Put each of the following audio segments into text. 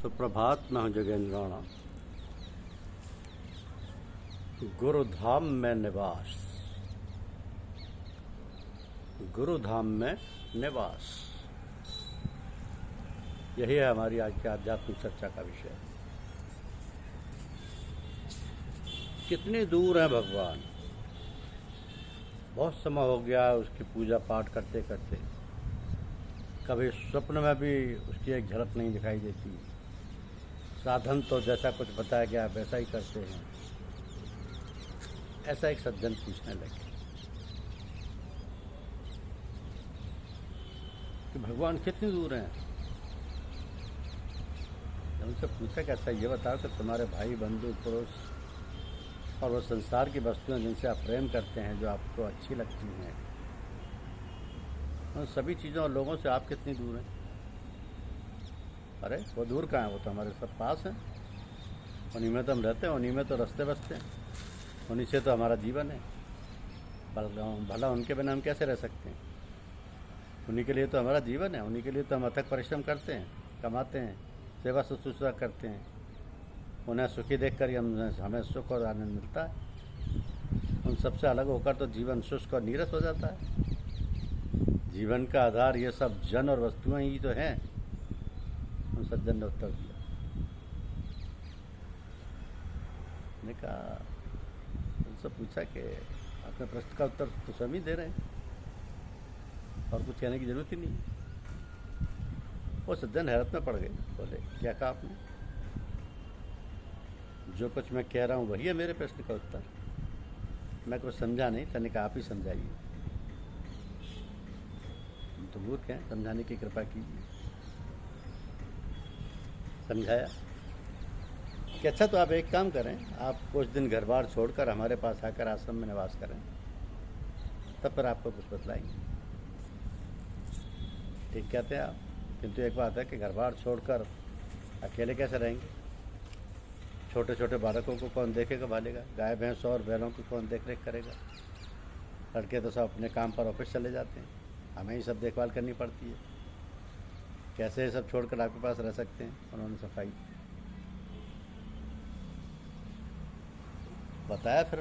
सुप्रभात। मैं हूँ जगेंद्र राणा। गुरुधाम में निवास, गुरुधाम में निवास, यही है हमारी आज की आध्यात्मिक चर्चा का विषय। कितनी दूर है भगवान। बहुत समय हो गया उसकी पूजा पाठ करते करते, कभी स्वप्न में भी उसकी एक झलक नहीं दिखाई देती। साधन तो जैसा कुछ बताया गया वैसा ही करते हैं। ऐसा एक सज्जन पूछने लगे कि भगवान कितनी दूर हैं। जब उनसे पूछा कि अच्छा ये बताओ कि तुम्हारे भाई बंधु पुरुष और वो संसार की वस्तुएं जिनसे आप प्रेम करते हैं, जो आपको अच्छी लगती हैं, उन सभी चीज़ों और लोगों से आप कितनी दूर हैं। अरे वो दूर कहाँ है, वो तो हमारे सब पास हैं। उन्हीं में तो हम रहते हैं, उन्हीं में तो रस्ते बसते हैं, उन्हीं से तो हमारा जीवन है। भला उनके बिना हम कैसे रह सकते हैं। उन्हीं के लिए तो हमारा जीवन है, उन्हीं के लिए तो हम अथक परिश्रम करते हैं, कमाते हैं, सेवा शुश्रूषा करते हैं। उन्हें सुखी देखकर ही हमें सुख और आनंद मिलता है। उन सबसे अलग होकर तो जीवन शुष्क और नीरस हो जाता है। जीवन का आधार ये सब जन और वस्तुएं ही तो हैं। उन सज्जन ने उत्तर दिया। ने कहा, उनसे पूछा कि अपने प्रश्न का उत्तर तो स्वयं ही दे रहे हैं और कुछ कहने की जरूरत ही नहीं। वो सज्जन हैरत में पड़ गए। बोले, क्या कहा आपने? जो कुछ मैं कह रहा हूँ वही है मेरे प्रश्न का उत्तर। मैं कुछ समझा नहीं। मैंने कहा आप ही समझाइए। हम तो मूर्ख हैं, समझाने की कृपा कीजिए। समझाया कि अच्छा तो आप एक काम करें, आप कुछ दिन घर बार छोड़कर हमारे पास आकर आश्रम में निवास करें, तब पर आपको कुछ बतलाएंगे। ठीक कहते हैं आप, किंतु एक बात है कि घर बार छोड़कर अकेले कैसे रहेंगे। छोटे छोटे बालकों को कौन देखेगा भालेगा। गाय भैंस और बैलों की कौन देख रेख करेगा। लड़के तो सब अपने काम पर ऑफिस चले जाते हैं, हमें ही सब देखभाल करनी पड़ती है। कैसे सब छोड़कर आपके पास रह सकते हैं। उन्होंने सफाई बताया फिर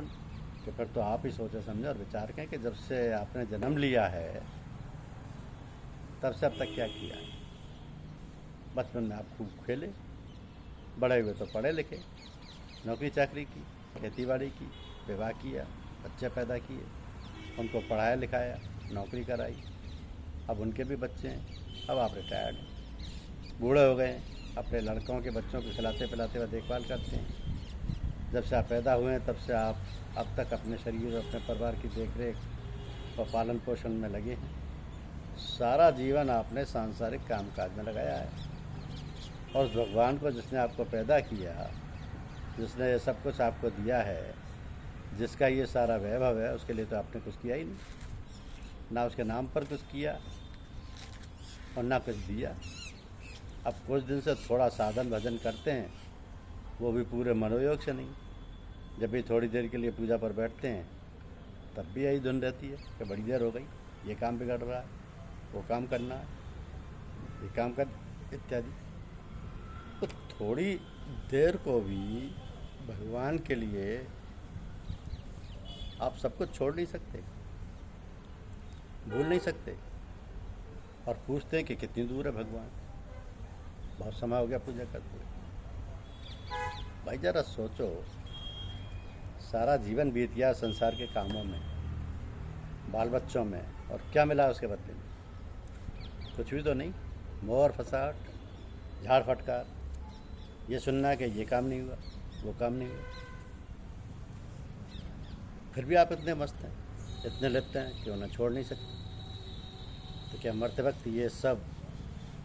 कि फिर तो आप ही सोचे समझे और विचार करें कि जब से आपने जन्म लिया है तब से अब तक क्या किया है। बचपन में आप खूब खेले, बड़े हुए तो पढ़े लिखे, नौकरी चाकरी की, खेती बाड़ी की, विवाह किया, बच्चे पैदा किए, उनको पढ़ाया लिखाया, नौकरी कराई। अब उनके भी बच्चे हैं, अब आप रिटायर्ड हैं, बूढ़े हो गए हैं, अपने लड़कों के बच्चों को खिलाते पिलाते हुए देखभाल करते हैं। जब से आप पैदा हुए हैं तब से आप अब तक अपने शरीर और अपने परिवार की देखरेख और पालन पोषण में लगे हैं। सारा जीवन आपने सांसारिक कामकाज में लगाया है। और उस भगवान को जिसने आपको पैदा किया, जिसने ये सब कुछ आपको दिया है, जिसका ये सारा वैभव है, उसके लिए तो आपने कुछ किया ही नहीं। ना उसके नाम पर कुछ किया और ना कुछ दिया। अब कुछ दिन से थोड़ा साधन भजन करते हैं, वो भी पूरे मनोयोग से नहीं। जब भी थोड़ी देर के लिए पूजा पर बैठते हैं तब भी यही धुन रहती है कि बड़ी देर हो गई, ये काम बिगड़ रहा है, वो काम करना है, ये काम कर इत्यादि। तो थोड़ी देर को भी भगवान के लिए आप सब कुछ छोड़ नहीं सकते, भूल नहीं सकते। और पूछते हैं कि कितनी दूर है भगवान। बहुत समय हो गया पूजा करते हुए। भाई जरा सोचो, सारा जीवन बीत गया संसार के कामों में, बाल बच्चों में, और क्या मिला उसके बदले में? कुछ भी तो नहीं। मोर फसाट, झाड़ फटकार, ये सुनना कि ये काम नहीं हुआ, वो काम नहीं हुआ। फिर भी आप इतने मस्त हैं, इतने लिप्त हैं कि उन्हें छोड़ नहीं सकते। तो क्या मरते वक्त ये सब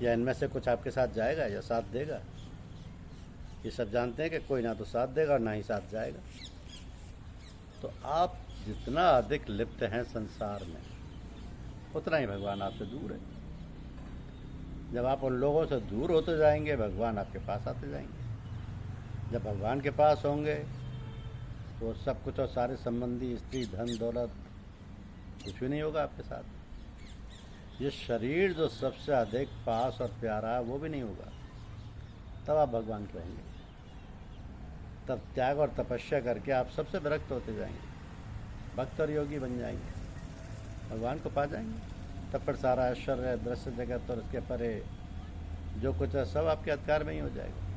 या इनमें से कुछ आपके साथ जाएगा या साथ देगा? ये सब जानते हैं कि कोई ना तो साथ देगा और ना ही साथ जाएगा। तो आप जितना अधिक लिप्त हैं संसार में, उतना ही भगवान आपसे दूर है। जब आप उन लोगों से दूर होते जाएंगे, भगवान आपके पास आते जाएंगे। जब भगवान के पास होंगे तो सब कुछ और सारे संबंधी, स्त्री, धन, दौलत, कुछ भी नहीं होगा आपके साथ। ये शरीर जो सबसे अधिक पास और प्यारा है वो भी नहीं होगा। तब आप भगवान के होंगे। तब त्याग और तपस्या करके आप सबसे विरक्त होते जाएंगे, भक्त और योगी बन जाएंगे, भगवान को पा जाएंगे। तब पर सारा ऐश्वर्य, दृश्य जगत और उसके परे जो कुछ है सब आपके अधिकार में ही हो जाएगा।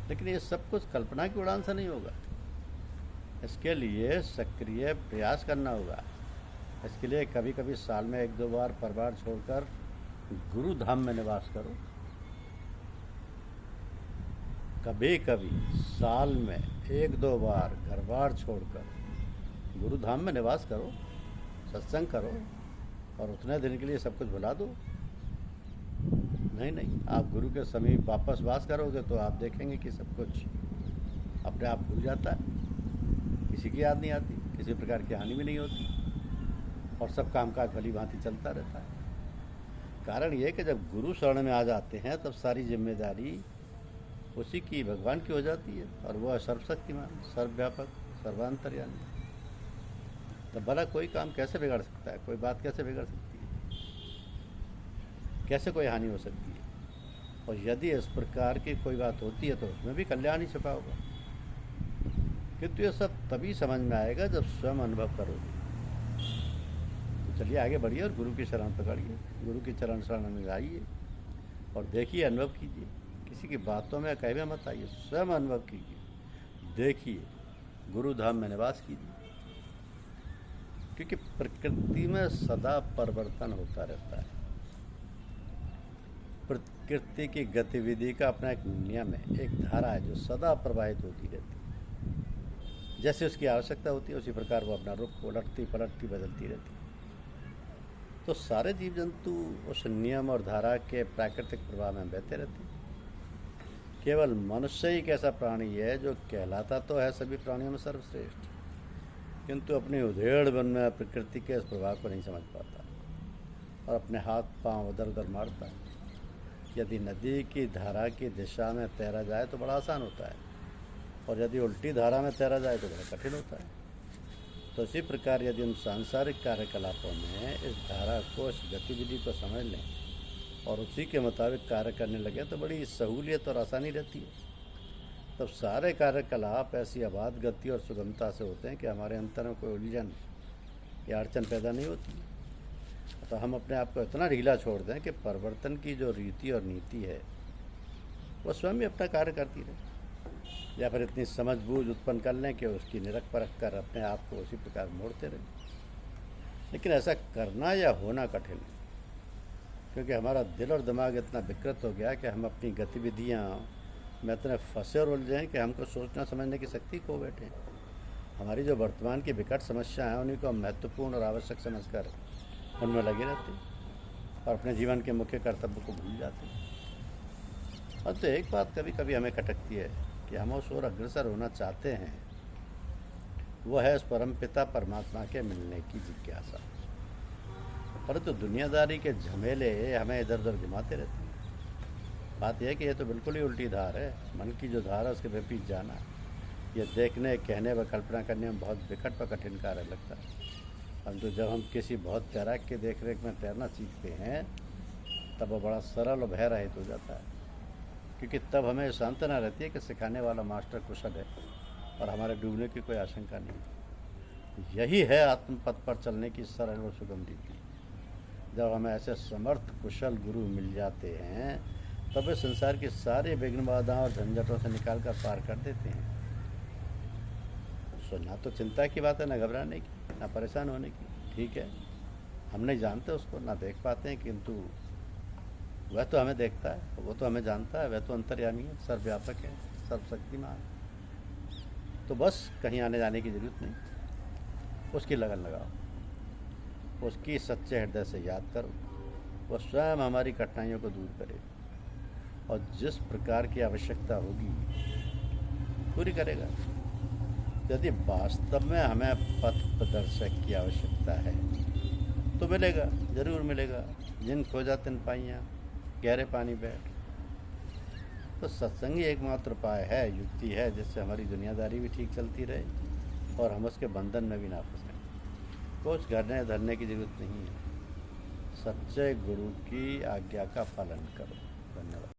लेकिन ये सब कुछ कल्पना की उड़ान से नहीं होगा। इसके लिए सक्रिय प्रयास करना होगा। इसके लिए कभी कभी साल में 1-2 बार परिवार छोड़कर गुरु धाम में निवास करो। कभी कभी साल में 1-2 बार घर बार छोड़कर गुरु धाम में निवास करो, सत्संग करो और उतने दिन के लिए सब कुछ भुला दो। नहीं, आप गुरु के समीप वापस वास करोगे तो आप देखेंगे कि सब कुछ अपने आप भूल जाता है, किसी की याद नहीं आती, किसी प्रकार की हानि भी नहीं होती और सब कामकाज भली भांति चलता रहता है। कारण ये कि जब गुरु शरण में आ जाते हैं तब सारी जिम्मेदारी उसी की, भगवान की हो जाती है और वह सर्वशक्तिमान, सर्वव्यापक, सर्वांतर्यामी। तब भला कोई काम कैसे बिगड़ सकता है, कोई बात कैसे बिगड़ सकती है, कैसे कोई हानि हो सकती है। और यदि इस प्रकार की कोई बात होती है तो उसमें भी कल्याण ही छिपा होगा। किंतु ये सब तभी समझ में आएगा जब स्वयं अनुभव करोगे। तो चलिए आगे बढ़िए और गुरु की शरण पकड़िए, गुरु की चरण शरण में आइए और देखिए, अनुभव कीजिए। किसी की बातों में कहवे मत आइए, स्वयं अनुभव कीजिए, देखिए, गुरु धाम में निवास कीजिए। क्योंकि प्रकृति में सदा परिवर्तन होता रहता है। प्रकृति की गतिविधि का अपना एक नियम है, एक धारा है जो सदा प्रवाहित होती रहती है। जैसे उसकी आवश्यकता होती है उसी प्रकार वो अपना रुख उलटती पलटती बदलती रहती है। तो सारे जीव जंतु उस नियम और धारा के प्राकृतिक प्रभाव में बहते रहते हैं। केवल मनुष्य ही एक ऐसा प्राणी है जो कहलाता तो है सभी प्राणियों में सर्वश्रेष्ठ, किंतु अपनी उधेड़ वन में प्रकृति के इस प्रभाव को नहीं समझ पाता और अपने हाथ पांव उधर उधर मारता है। यदि नदी की धारा की दिशा में तैरा जाए तो बड़ा आसान होता है और यदि उल्टी धारा में तैरा जाए तो बड़ा कठिन होता है। तो इसी प्रकार यदि हम सांसारिक कार्यकलापों में इस धारा को, इस गतिविधि को समझ लें और उसी के मुताबिक कार्य करने लगे तो बड़ी सहूलियत और आसानी रहती है। तब सारे कार्यकलाप ऐसी आबाद गति और सुगमता से होते हैं कि हमारे अंतर में कोई उलझन या अड़चन पैदा नहीं होती। तो हम अपने आप को इतना ढीला छोड़ दें कि परिवर्तन की जो रीति और नीति है वो स्वयं भी अपना कार्य करती रहे, या फिर इतनी समझ बूझ उत्पन्न कर लें कि उसकी निरख परख कर अपने आप को उसी प्रकार मोड़ते रहें। लेकिन ऐसा करना या होना कठिन है, क्योंकि हमारा दिल और दिमाग इतना विकृत हो गया कि हम अपनी गतिविधियाँ में इतने फंसे और उलझे हैं कि हमको सोचना समझने की शक्ति खो बैठे हैं। हमारी जो वर्तमान की विकट समस्या है उन्हीं को हम महत्वपूर्ण और आवश्यक समझकर उनमें लगे रहते हैं और अपने जीवन के मुख्य कर्तव्य को भूल जाते हैं। और तो एक बात कभी कभी हमें खटकती है कि हम उस ओर अग्रसर होना चाहते हैं, वो है इस परमपिता परमात्मा के मिलने की जिज्ञासा। परंतु दुनियादारी के झमेले हमें इधर उधर घुमाते रहते हैं। बात यह है कि ये तो बिल्कुल ही उल्टी धार है। मन की जो धार है उसके विपरीत जाना, ये देखने, कहने व कल्पना करने में बहुत विकट व कठिन कार्य लगता है। परंतु जब हम किसी बहुत तैराक के देखरेख में तैरना सीखते हैं तब वो बड़ा सरल और भय रहित हो जाता है, क्योंकि तब हमें सांत्वना रहती है कि सिखाने वाला मास्टर कुशल है और हमारे डूबने की कोई आशंका नहीं। यही है आत्मपथ पर चलने की सरल और सुगम रीति। जब हमें ऐसे समर्थ कुशल गुरु मिल जाते हैं तब वे संसार की सारी विघ्न बाधाओं और झंझटों से निकाल कर पार कर देते हैं। सो ना तो चिंता की बात है, ना घबराने की, ना परेशान होने की। ठीक है, हम नहीं जानते उसको, ना देख पाते हैं, किंतु वह तो हमें देखता है, वो तो हमें जानता है, वह तो अंतर्यामी है, सर्वव्यापक है, सर्वशक्तिमान। तो बस कहीं आने जाने की जरूरत नहीं, उसकी लगन लगाओ, उसकी सच्चे हृदय से याद करो। वह स्वयं हमारी कठिनाइयों को दूर करे और जिस प्रकार की आवश्यकता होगी पूरी करेगा। यदि वास्तव में हमें पथ प्रदर्शक की आवश्यकता है तो मिलेगा, जरूर मिलेगा। जिन खोजा तिन पाइयाँ, गहरे पानी बैठ। तो सत्संग ही एकमात्र उपाय है, युक्ति है, जिससे हमारी दुनियादारी भी ठीक चलती रहे और हम उसके बंधन में भी ना फंसें। कुछ करने धरने की जरूरत नहीं है, सच्चे गुरु की आज्ञा का पालन करो। धन्यवाद।